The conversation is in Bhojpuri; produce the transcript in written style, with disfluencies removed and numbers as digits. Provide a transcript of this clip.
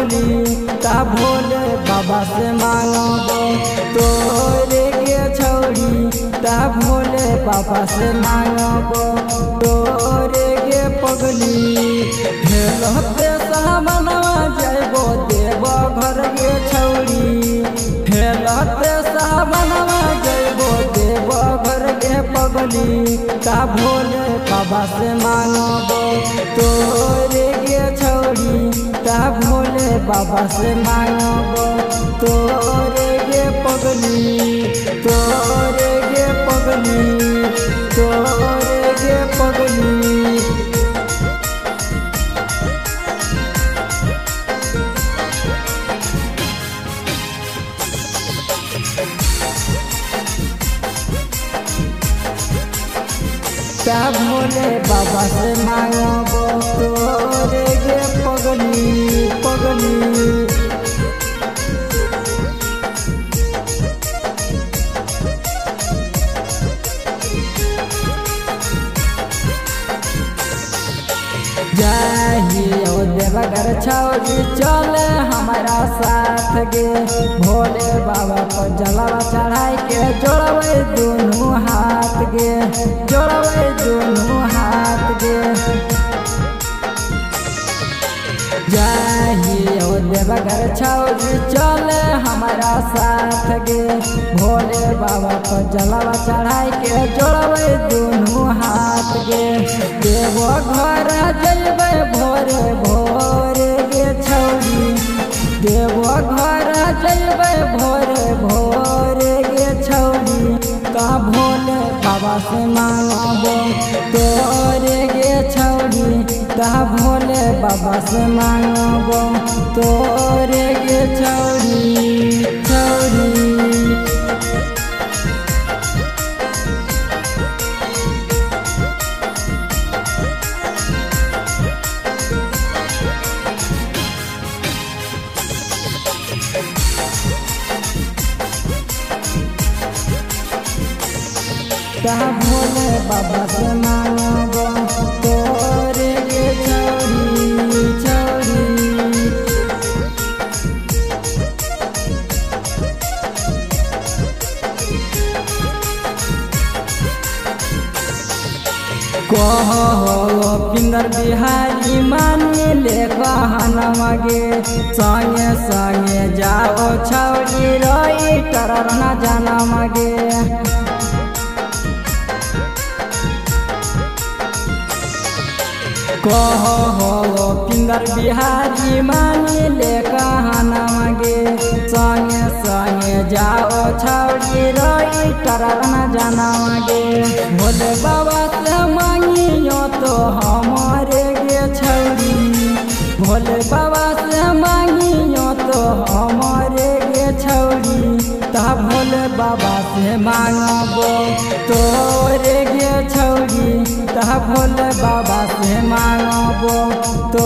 पगली ता भोले बाबा से मांगबो तोरे गे छौरी ता भोले बाबा से मांगबो तोरे गे पगली हेलते सामनवा जइबो देव घर गे छौरी हेलते सामनवा जइबो देव घर गे पगली ता भोले बाबा से मांगबो तोरे गे छौरी ता भोले बाबा से मांगबो तोरे गे पगली तोरे गे पगली तोरे गे पगली। ता भोले बाबा से मांगबो तोरे गे पगली पगली। जाहियो देवघर छौरी चले हमारा साथ गे भोले बाबा को जलावा चढ़ाई के जोड़बै दोनों हाथ गे जोड़बै दोनों हाथ गे। जाहियो देवघर छौरी चले हमारा साथ गे भोले बाबा को जलावा चढ़ाई के जोड़बै दोनों हाथ गे देवो घर जइबै भोरे भोरे गे छौरी देवो घर जइबै भोरे भोरे गे छौरी ता भोले बाबा से मांगबो तोरे गे छौरी ता भोले बाबा से मांगबो तोरे गे छौरी छौरी। ता भोले बाबा से मांगबो तोरे गे छौरी छौरी। कहो पिंदर बिहारी मानी ले कहनवा गे संगे संगे जाओ छौरी रही तरर न जानवा गे। कहो पिंदर बिहारी मानी ले कहनवा गे संगे संगे जाओ छौरी रही तरर न जानवा गे। भोले बाबा से मांगियो तो हमारे गे छौरी भोले बाबा से मांगियो तो हमारे गे छौरी ता भोले बाबा से मांगबो तोरे गे छौरी ता भोले बाबा से मांगबो तो